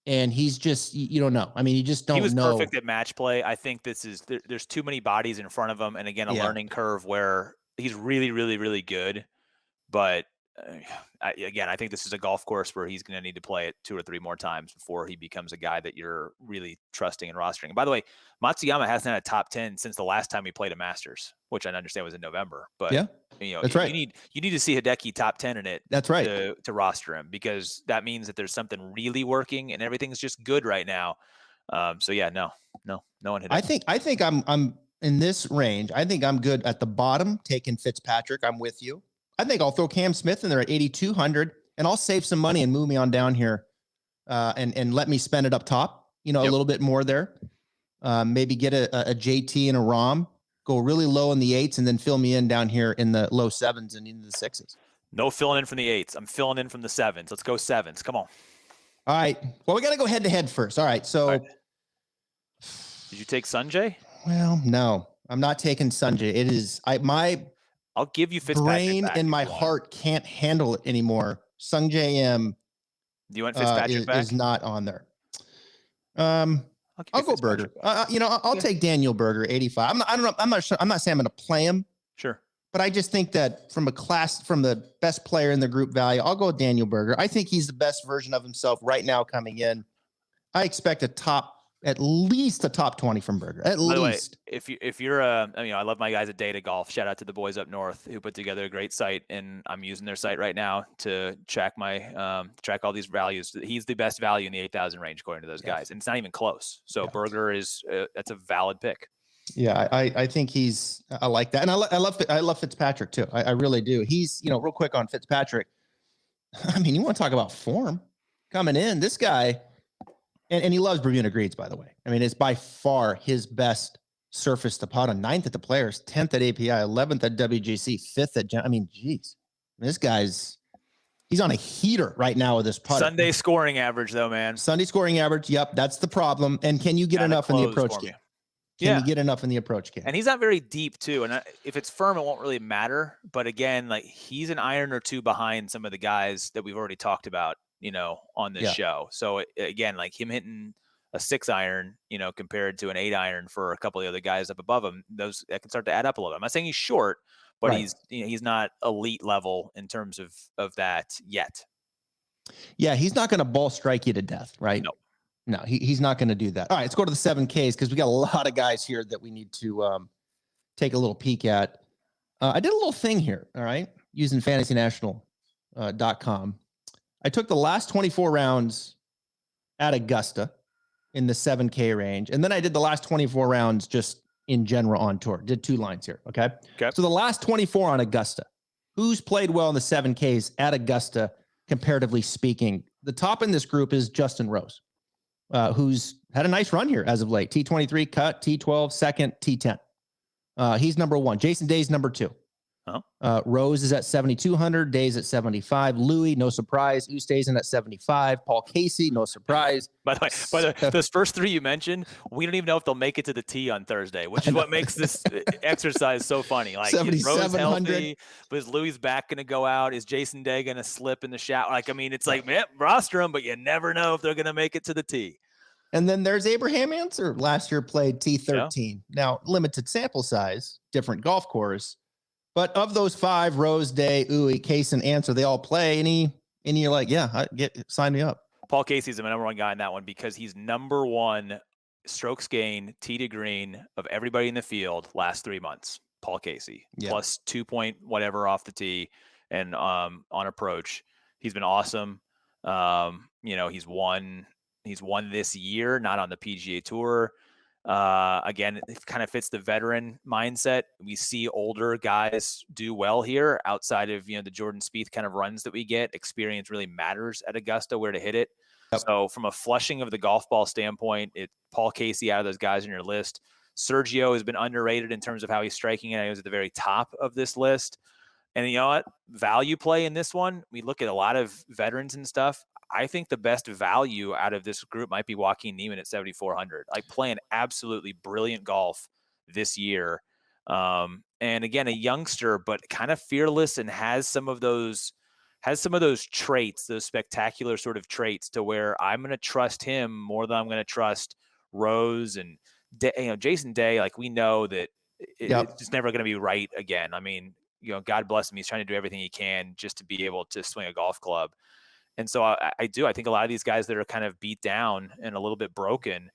and he's just, you don't know. I mean, you just don't know. He was perfect at match play. I think there's too many bodies in front of him. And again, a learning curve where he's really, really, really good. But I think this is a golf course where he's going to need to play it 2 or 3 more times before he becomes a guy that you're really trusting and rostering. And by the way, Matsuyama hasn't had a top 10 since the last time he played a Masters, which I understand was in November. But that's right. You need to see Hideki top 10 in it. That's right. To roster him, because that means that there's something really working and everything's just good right now. No one Hideki. I think I'm in this range. I think I'm good at the bottom taking Fitzpatrick. I'm with you. I think I'll throw Cam Smith in there at 8,200, and I'll save some money and move me on down here, and let me spend it up top. A little bit more there. Maybe get a JT and a Rom, go really low in the 8s, and then fill me in down here in the low 7s and into the 6s. No filling in from the 8s. I'm filling in from the 7s. Let's go 7s. Come on. All right. Well, we got to go head to head first. All right. So, did you take Sanjay? Well, no, I'm not taking Sanjay. It is I'll give you Fitzpatrick. Brain and my heart can't handle it anymore. Sungjae M. Do you want Fitzpatrick back? Is not on there. I'll go Berger. I'll take Daniel Berger, 85. I'm not saying I'm going to play him. Sure. But I just think that from the best player in the group value, I'll go with Daniel Berger. I think he's the best version of himself right now coming in. I expect at least a top 20 from Berger. At least. By the way, if you're I love my guys at Data Golf. Shout out to the boys up north who put together a great site, and I'm using their site right now to track track all these values. He's the best value in the 8,000 range according to those guys, and it's not even close. So Berger is that's a valid pick. Yeah, I think I like that, and I love Fitzpatrick too. I really do. He's real quick on Fitzpatrick. I mean, you want to talk about form coming in? This guy, and he loves Bermuda Greens, by the way. I mean, it's by far his best surface to putt on. 9th at the Players, 10th at API, 11th at WGC, 5th at. I mean, geez, this he's on a heater right now with this putt. Sunday scoring average, though, man. Sunday scoring average. Yep, that's the problem. And can you get enough in the approach game? Can you get enough in the approach game? And he's not very deep too. And if it's firm, it won't really matter. But again, like he's an iron or two behind some of the guys that we've already talked about, on this show. So again, like him hitting a 6 iron, compared to an 8 iron for a couple of the other guys up above him, that can start to add up a little bit. I'm not saying he's short, but he's not elite level in terms of that yet. Yeah, he's not going to ball strike you to death, right? No, he's not going to do that. All right, let's go to the 7Ks because we got a lot of guys here that we need to take a little peek at. I did a little thing here, all right, using fantasynational.com. I took the last 24 rounds at Augusta in the 7K range, and then I did the last 24 rounds just in general on tour. Did 2 lines here, okay? So the last 24 on Augusta, who's played well in the 7Ks at Augusta, comparatively speaking? The top in this group is Justin Rose. Who's had a nice run here as of late. T23 cut, T12 second, T10. He's number 1. Jason Day's number 2. Rose is at 7,200. Day's at 75. Louis, no surprise. Oosthuizen at 75. Paul Casey, no surprise. By the way, those first 3 you mentioned, we don't even know if they'll make it to the tee on Thursday, which is what makes this exercise so funny. Like, is Rose healthy? But is Louis' back going to go out? Is Jason Day going to slip in the shower? Like, I mean, it's like, man, roster them, but you never know if they're going to make it to the tee. And then there's Abraham Answer. Last year played T13. Now, limited sample size, different golf course. But of those 5, Rose, Day, Uwe, Case, and Answer, they all play. And you're like, sign me up. Paul Casey's the number 1 guy in that one because he's number 1 strokes gain, tee to green of everybody in the field last 3 months. Paul Casey, plus 2 point whatever off the tee and on approach. He's been awesome. He's won this year, not on the PGA Tour. Again, it kind of fits the veteran mindset. We see older guys do well here outside of, the Jordan Spieth kind of runs that we get. Experience really matters at Augusta, where to hit it. So from a flushing of the golf ball standpoint, it's Paul Casey out of those guys on your list. Sergio has been underrated in terms of how he's striking it. He was at the very top of this list. And you know what? Value play in this one, we look at a lot of veterans and stuff. I think the best value out of this group might be Joaquin Niemann at 7,400. Like playing absolutely brilliant golf this year. And again, a youngster, but kind of fearless and has some of those traits, those spectacular sort of traits to where I'm going to trust him more than I'm going to trust Rose and Jason Day. Like we know that it's just never going to be right again. I mean, God bless him. He's trying to do everything he can just to be able to swing a golf club. And so I think a lot of these guys that are kind of beat down and a little bit broken,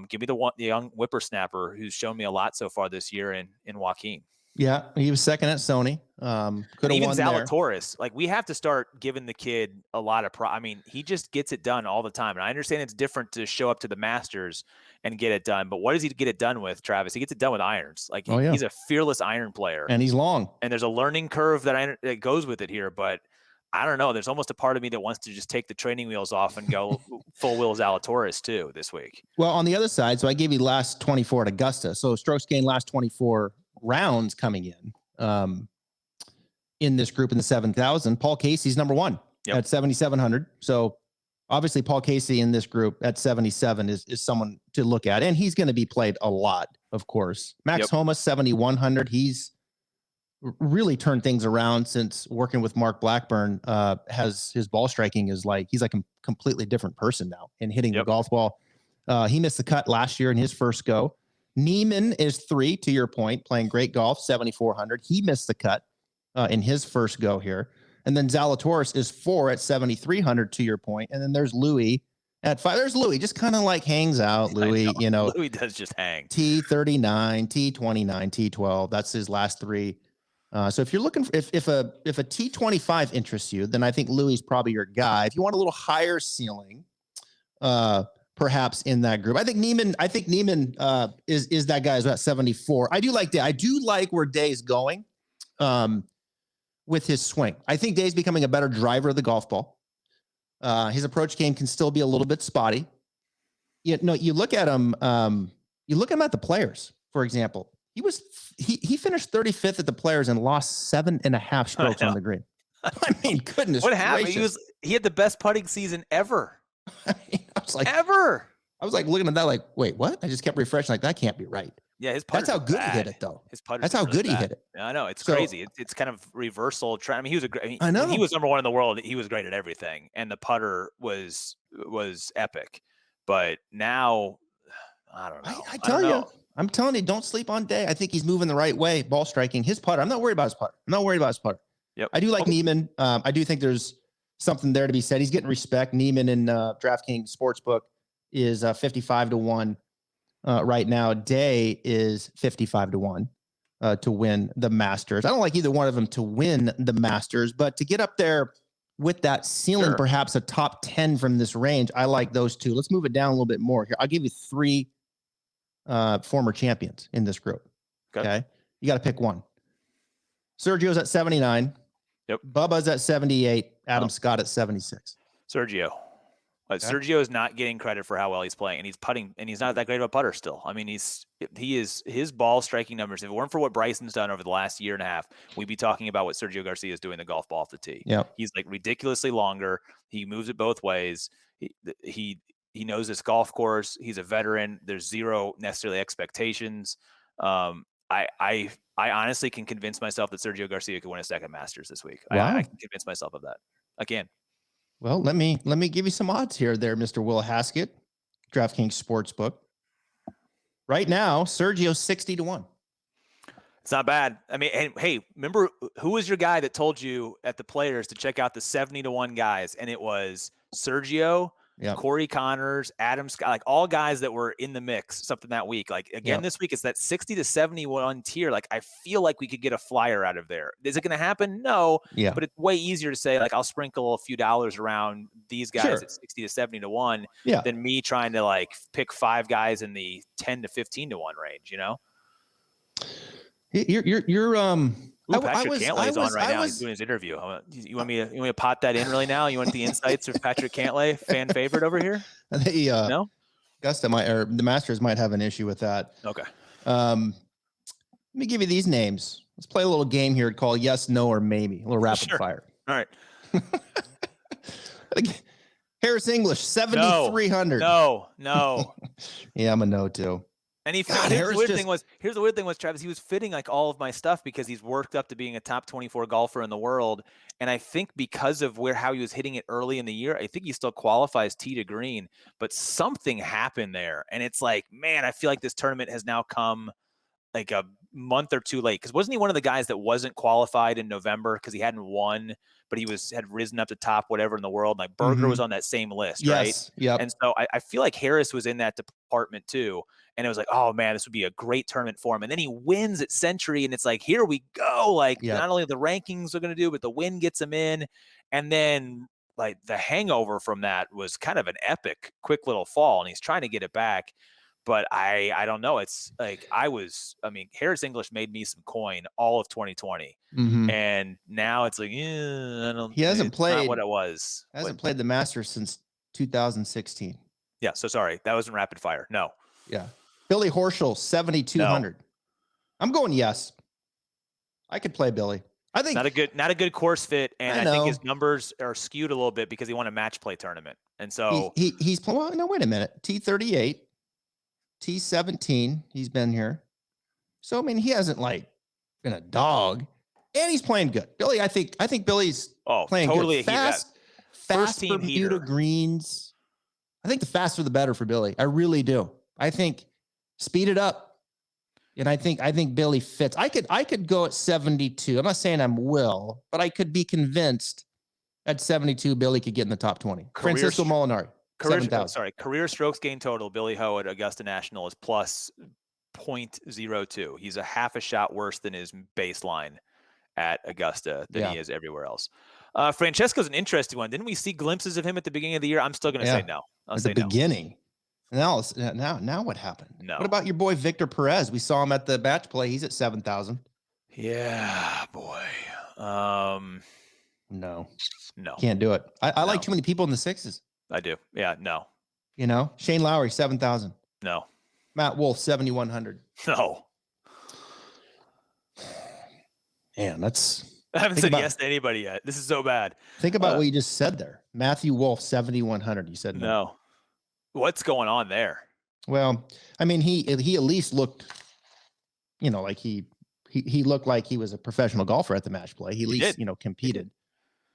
give me the young whippersnapper who's shown me a lot so far this year in Joaquin. Yeah, he was second at Sony. Could have won Zalatoris, like we have to start giving the kid a lot of I mean, he just gets it done all the time. And I understand it's different to show up to the Masters and get it done. But what does he get it done with, Travis? He gets it done with irons. Like he's a fearless iron player. And he's long. And there's a learning curve that goes with it here. But I don't know. There's almost a part of me that wants to just take the training wheels off and go full wheel Zalatoris too this week. Well, on the other side, so I gave you last 24 at Augusta. So strokes gained last 24 rounds coming in this group in the 7,000. Paul Casey's number 1 at 7,700. So obviously Paul Casey in this group at 77 is someone to look at. And he's going to be played a lot, of course. Max Homa, 7,100. He's really turned things around since working with Mark Blackburn. Has his ball striking is like, he's like a completely different person now in hitting the golf ball. He missed the cut last year in his first go. Neiman is 3, to your point, playing great golf, 7,400. He missed the cut in his first go here. And then Zalatoris is 4 at 7,300, to your point. And then there's Louis at 5. There's Louis, just kind of like hangs out. Louis, Louis does just hang. T39, T29, T12. That's his last 3. So if you're looking for, if a T25 interests you, then I think Louis is probably your guy. If you want a little higher ceiling, perhaps in that group, I think Neiman is that guy, is about 74. I do like Day. I do like where Day's going with his swing. I think Day's becoming a better driver of the golf ball. His approach game can still be a little bit spotty. You look at him. You look at him at the Players, for example. He finished 35th at the Players and lost 7.5 strokes on the green. I mean, goodness. What happened? Gracious. He had the best putting season ever. I was like, looking at that, like, wait, what? I just kept refreshing, like, that can't be right. Yeah, his putter. That's how good he hit it, though. His putter. That's how good he hit it. I know, it's crazy. It's kind of reversal. I mean, he was I know. When he was number 1 in the world. He was great at everything, and the putter was epic. But now, I don't know. I'm telling you, don't sleep on Day. I think he's moving the right way, ball striking. His putter, I'm not worried about his putter. Yep. I do like Neiman. I do think there's something there to be said. He's getting respect. Neiman in DraftKings Sportsbook is 55-1 right now. Day is 55-1 to win the Masters. I don't like either one of them to win the Masters, but to get up there with that ceiling, perhaps a top 10 from this range, I like those two. Let's move it down a little bit more here. I'll give you 3 former champions in this group. Okay. You got to pick one. Sergio's at 79. Yep. Bubba's at 78. Adam Scott at 76. Sergio. Sergio is not getting credit for how well he's playing, and he's putting, and he's not that great of a putter still. I mean, his ball striking numbers. If it weren't for what Bryson's done over the last year and a half, we'd be talking about what Sergio Garcia is doing the golf ball off the tee. Yeah. He's like ridiculously longer. He moves it both ways. He knows this golf course. He's a veteran. There's zero necessarily expectations. I honestly can convince myself that Sergio Garcia could win a second Masters this week. Wow. I can convince myself of that again. Well, let me give you some odds here, Mr. Will Haskett, DraftKings Sportsbook. Right now, Sergio's 60-1. It's not bad. I mean, hey, remember who was your guy that told you at the Players to check out the 70-1 guys? And it was Sergio, Corey Connors, Adam Scott, like all guys that were in the mix, something that week. Like again, this week it's that 60 to 71 tier. Like I feel like we could get a flyer out of there. Is it going to happen? No. Yeah. But it's way easier to say, like, I'll sprinkle a few dollars around these guys at 60 to 70-1 than me trying to like pick 5 guys in the 10 to 15-1 range, you know? Patrick Cantlay's on right now. He's doing his interview. You want me to pot that in really now? You want the insights of Patrick Cantlay, fan favorite over here? No? Augusta the Masters might have an issue with that. Okay. Let me give you these names. Let's play a little game here called Yes, No, or Maybe. A little rapid fire. All right. Harris English, 7,300. No. Yeah, I'm a no too. And here's the weird thing was, Travis, he was fitting like all of my stuff because he's worked up to being a top 24 golfer in the world. And I think because of how he was hitting it early in the year, I think he still qualifies tee to green, but something happened there. And it's like, man, I feel like this tournament has now come like a month or two late. Cause wasn't he one of the guys that wasn't qualified in November because he hadn't won, but he had risen up to top whatever in the world. Like Berger was on that same list, right? Yep. And so I feel like Harris was in that department too. And it was like, oh man, this would be a great tournament for him. And then he wins at Century, and it's like, here we go. Like not only the rankings are going to do, but the win gets him in. And then like the hangover from that was kind of an epic, quick little fall, and he's trying to get it back. But I don't know. It's like Harris English made me some coin all of 2020. And now it's like, he hasn't played what it was. Hasn't played the Masters since 2016. Yeah. So sorry. That wasn't rapid fire. No. Yeah. Billy Horschel, 7,200. No. I'm going yes. I could play Billy. I think not a good course fit, and I think his numbers are skewed a little bit because he won a match play tournament, and so he's well. No, wait a minute. T38, T17. He's been here, so I mean he hasn't like been a dog, and he's playing good. Billy, I think Billy's playing totally good. Fast Bermuda greens. I think the faster the better for Billy. I really do. I think speed it up. And I think Billy fits. I could go at 72. I'm not saying I'm will, but I could be convinced at 72 Billy could get in the top 20. Francisco Molinari, 7,000. Career strokes gained total. Billy Ho at Augusta National is plus 0.02. He's a half a shot worse than his baseline at Augusta than he is everywhere else. Francesco's an interesting one. Didn't we see glimpses of him at the beginning of the year? I'm still going to say no. At the beginning. Now what happened? No. What about your boy Victor Perez? We saw him at the match play. He's at 7,000. Yeah, boy. No, can't do it. I like too many people in the sixes. I do. Yeah, no. Shane Lowry 7,000. No. Matt Wolf 7,100. No. Man, I haven't said yes to anybody yet. This is so bad. Think about what you just said there. Matthew Wolf 7,100. You said no. What's going on there? Well, I mean, he at least looked, like he looked like he was a professional golfer at the match play. He at least, competed.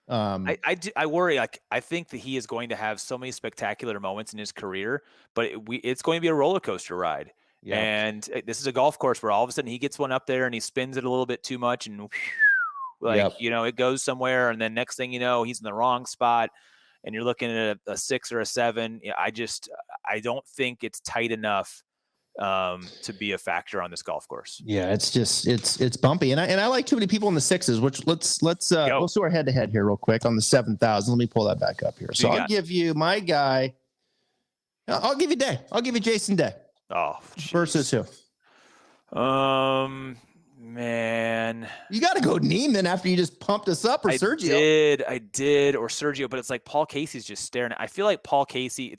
I worry. I think that he is going to have so many spectacular moments in his career, but it's going to be a roller coaster ride. Yeah. And this is a golf course where all of a sudden he gets one up there and he spins it a little bit too much, and it goes somewhere, and then next thing you know, he's in the wrong spot. And you're looking at a 6 or a 7. I don't think it's tight enough to be a factor on this golf course. Yeah, it's bumpy, and I like too many people in the sixes. Which let's do our head to head here real quick on the 7,000. Let me pull that back up here. So I'll give you my guy. I'll give you Day. I'll give you Jason Day. Oh, geez. Versus who? Man, you got to go Neiman after you just pumped us up, or Sergio. I did, or Sergio, but it's like Paul Casey's just staring. I feel like Paul Casey.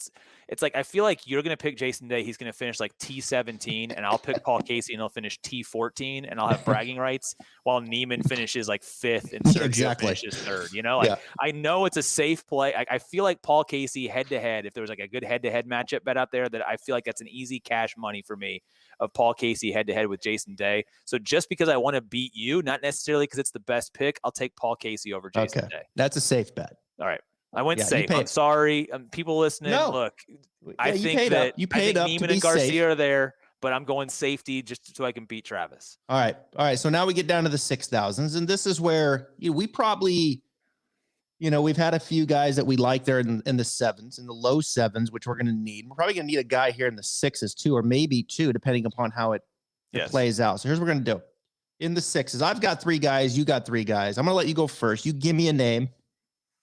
It's like I feel like you're gonna pick Jason Day. He's gonna finish like T17, and I'll pick Paul Casey, and he'll finish T14, and I'll have bragging rights while Neiman finishes like 5th and Sergio finishes 3rd. I know it's a safe play. I feel like Paul Casey head to head. If there was like a good head to head matchup bet out there, that I feel like that's an easy cash money for me of Paul Casey head to head with Jason Day. So just because I want to beat you, not necessarily because it's the best pick, I'll take Paul Casey over Jason Day. That's a safe bet. All right. I went safe. I'm sorry. People listening, look, I think that Neiman and Garcia are there, but I'm going safety just so I can beat Travis. All right. So now we get down to the 6,000s, and this is where we probably, we've had a few guys that we like there in the 7s, in the low 7s, which we're going to need. We're probably going to need a guy here in the 6s too, or maybe 2, depending upon how it plays out. So here's what we're going to do. In the 6s, I've got 3 guys. You got 3 guys. I'm going to let you go first. You give me a name,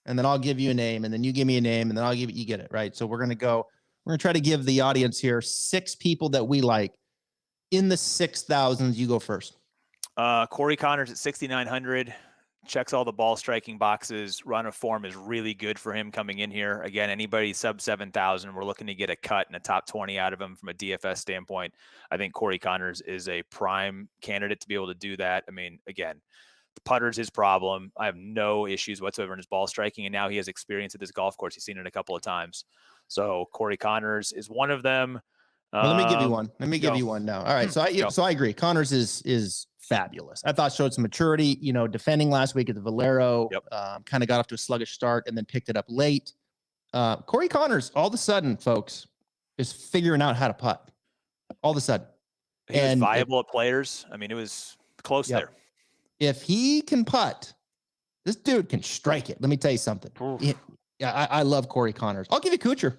and then I'll give you a name, and then you give me a name, and then you get it, right? So we're going to try to give the audience here 6 people that we like in the 6,000s. You go first. Corey Connors at 6,900. Checks all the ball striking boxes. Run of form is really good for him coming in here. Again, anybody sub 7,000, we're looking to get a cut and a top 20 out of him from a DFS standpoint. I think Corey Connors is a prime candidate to be able to do that. I mean, again, the putter's his problem. I have no issues whatsoever in his ball striking, and now he has experience at this golf course. He's seen it a couple of times. So Corey Connors is one of them. Well, let me give you one. Let me give you one now. All right. So I agree. Connors is fabulous. I thought showed some maturity, defending last week at the Valero, kind of got off to a sluggish start and then picked it up late. Corey Connors, all of a sudden, folks, is figuring out how to putt. All of a sudden. He was viable at Players. I mean, it was close there. If he can putt, this dude can strike it. Let me tell you something. I love Corey Connors. I'll give you Kuchar.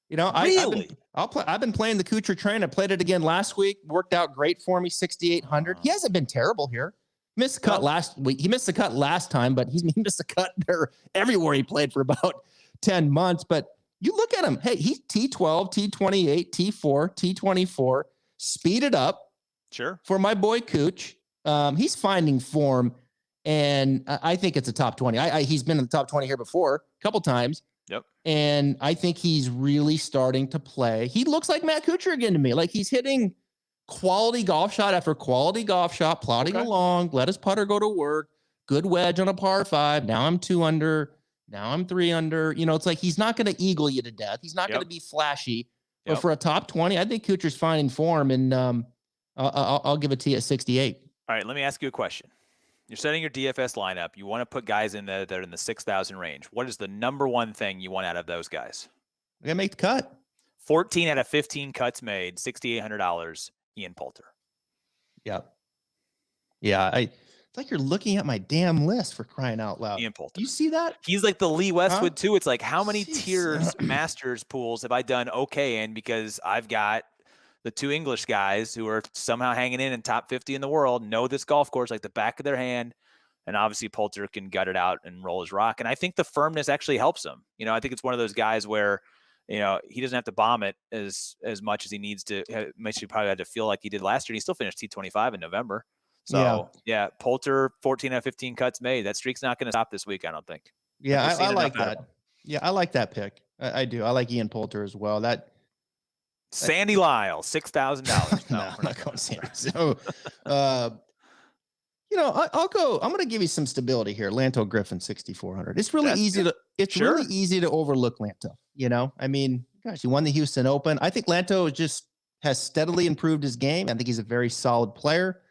Really? I've been playing the Kuchar train. I played it again last week. Worked out great for me. 6,800. He hasn't been terrible here. Missed the cut last week. He missed the cut last time, but he missed the cut there everywhere he played for about 10 months. But you look at him. Hey, he's T12, T28, T4, T24. Speed it up. Sure. For my boy Cooch. He's finding form, and I think it's a top 20. He's been in the top 20 here before a couple times. Yep. And I think he's really starting to play. He looks like Matt Kuchar again to me. Like he's hitting quality golf shot after quality golf shot, plodding along, let his putter go to work, good wedge on a par 5. Now I'm 2 under. Now I'm 3 under. It's like he's not going to eagle you to death. He's not going to be flashy. But for a top 20, I think Kuchar's finding form, and I'll give it to you at 68. All right, let me ask you a question. You're setting your DFS lineup. You want to put guys in there that are in the 6,000 range. What is the number one thing you want out of those guys? I got to make the cut. 14 out of 15 cuts made, $6,800, Ian Poulter. Yep. Yeah. It's like you're looking at my damn list, for crying out loud. Ian Poulter. You see that? He's like the Lee Westwood too. It's like, how many Jeez. tiers Masters pools have I done okay in, because I've got the two English guys who are somehow hanging in top 50 in the world, know this golf course like the back of their hand. And obviously Poulter can gut it out and roll his rock. And I think the firmness actually helps him. I think it's one of those guys where, he doesn't have to bomb it as much as he needs to. Makes you probably had to feel like he did last year. And he still finished T25 in November. So yeah, Poulter, 14 out of 15 cuts made. That streak's not going to stop this week, I don't think. Yeah, I like that. Yeah, I like that pick. I do. I like Ian Poulter as well. Sandy Lyle, $6,000. No, I'm not going Sandy. So, I'll go. I'm going to give you some stability here. Lanto Griffin, 6,400. It's really easy to. It's really easy to overlook Lanto. I mean, gosh, he won the Houston Open. I think Lanto just has steadily improved his game. I think he's a very solid player.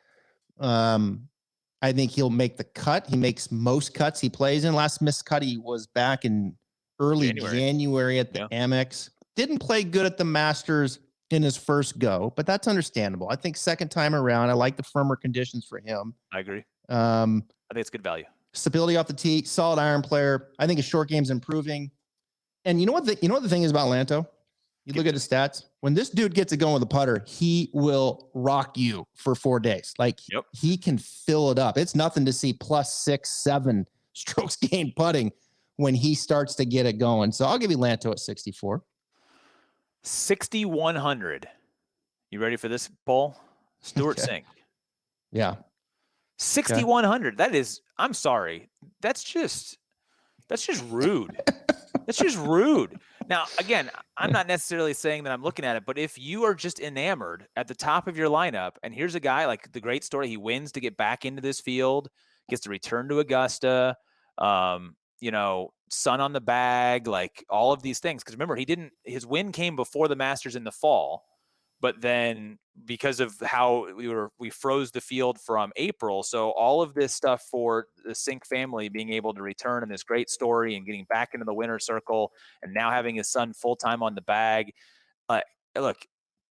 I think he'll make the cut. He makes most cuts he plays in. Last missed cut he was back in early January at the Amex. Didn't play good at the Masters in his first go, but that's understandable. I think second time around, I like the firmer conditions for him. I agree. I think it's good value. Stability off the tee, solid iron player. I think his short game's improving. And you know what the thing is about Lanto? You look at his stats. When this dude gets it going with a putter, he will rock you for 4 days. Like he can fill it up. It's nothing to see +6, 7 strokes gained putting when he starts to get it going. So I'll give you Lanto at 64. 6,100. You ready for this poll? Stuart Sink. Yeah. 6,100. That is, I'm sorry. That's just rude. That's just rude. Now, again, I'm not necessarily saying that I'm looking at it, but if you are just enamored at the top of your lineup, and here's a guy like the great story, he wins to get back into this field, gets to return to Augusta, sun on the bag, like all of these things. Because remember, his win came before the Masters in the fall, but then because of how we froze the field from April, so all of this stuff for the Sink family being able to return in this great story and getting back into the winner's circle, and now having his son full time on the bag. Look,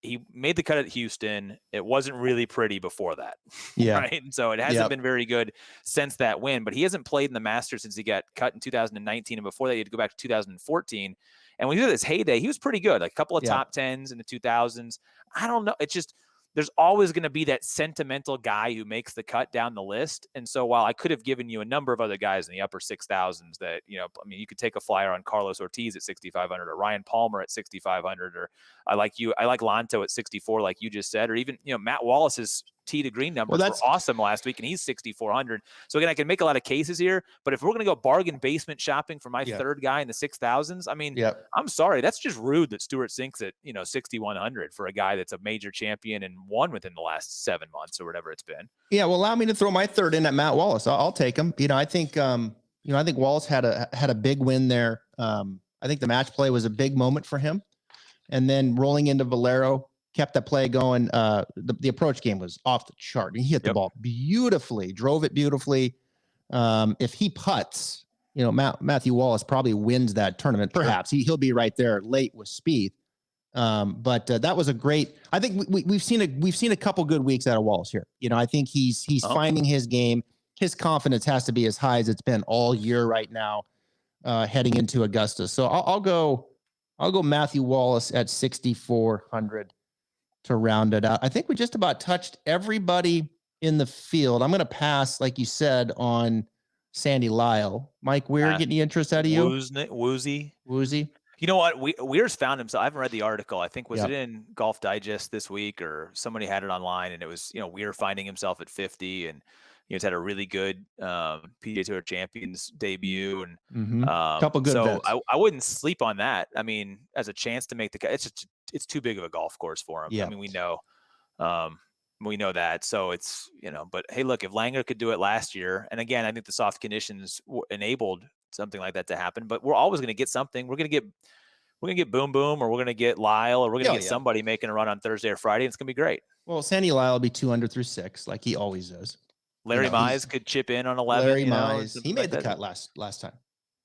he made the cut at Houston. It wasn't really pretty before that. Yeah. Right. And so it hasn't been very good since that win, but he hasn't played in the Masters since he got cut in 2019. And before that, he had to go back to 2014. And when he was at his heyday, he was pretty good, like a couple of top 10s in the 2000s. I don't know. It's just, there's always going to be that sentimental guy who makes the cut down the list. And so while I could have given you a number of other guys in the upper 6,000s that, you could take a flyer on Carlos Ortiz at 6,500 or Ryan Palmer at 6,500, or I like Lanto at 64, like you just said, or even, Matt Wallace's tee to green numbers were awesome last week, and he's 6,400. So again, I can make a lot of cases here, but if we're going to go bargain basement shopping for my third guy in the 6,000s, I mean, I'm sorry, that's just rude that Stuart Sink's at 6,100 for a guy that's a major champion and won within the last 7 months or whatever it's been. Yeah, well, allow me to throw my third in at Matt Wallace. I'll take him. I think I think Wallace had a big win there. I think the match play was a big moment for him, and then rolling into Valero, kept that play going. The approach game was off the chart. He hit the ball beautifully, drove it beautifully. If he putts, Matthew Wallace probably wins that tournament. Perhaps he'll be right there late with Spieth. But that was a great. I think we've seen a couple good weeks out of Wallace here. I think he's finding his game. His confidence has to be as high as it's been all year right now, heading into Augusta. So I'll go Matthew Wallace at 6,400. To round it out. I think we just about touched everybody in the field. I'm going to pass, like you said, on Sandy Lyle. Mike Weir, get any interest out of you? Woozy. You know what? Weir's found himself. I haven't read the article. I think was it in Golf Digest this week, or somebody had it online, and it was Weir finding himself at 50, and he's had a really good PGA Tour Champions debut, and couple good. So I wouldn't sleep on that. I mean, as a chance to make the cut, it's too big of a golf course for him. I mean, we know that. So it's but hey, look, if Langer could do it last year, and again, I think the soft conditions enabled something like that to happen. But we're always going to get something. We're going to get Boom Boom, or we're going to get Lyle, or we're going to get somebody making a run on Thursday or Friday. And it's going to be great. Well, Sandy Lyle will be 2 under through 6, like he always does. Larry Mize could chip in on 11. Larry Mize, he made the cut last time.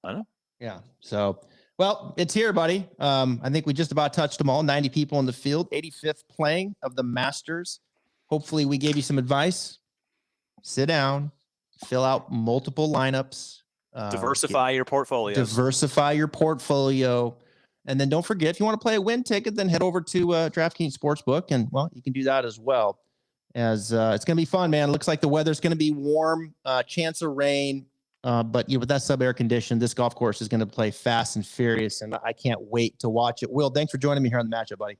I know. Yeah. So, well, it's here, buddy. I think we just about touched them all. 90 people in the field. 85th playing of the Masters Hopefully we gave you some advice. Sit down, fill out multiple lineups. Diversify your portfolio. Diversify your portfolio. And then don't forget, if you want to play a win ticket, then head over to DraftKings Sportsbook. And, well, you can do that as well. As it's going to be fun, man. It looks like the weather's going to be warm, chance of rain. But with that sub-air condition, this golf course is going to play fast and furious. And I can't wait to watch it. Will, thanks for joining me here on the matchup, buddy.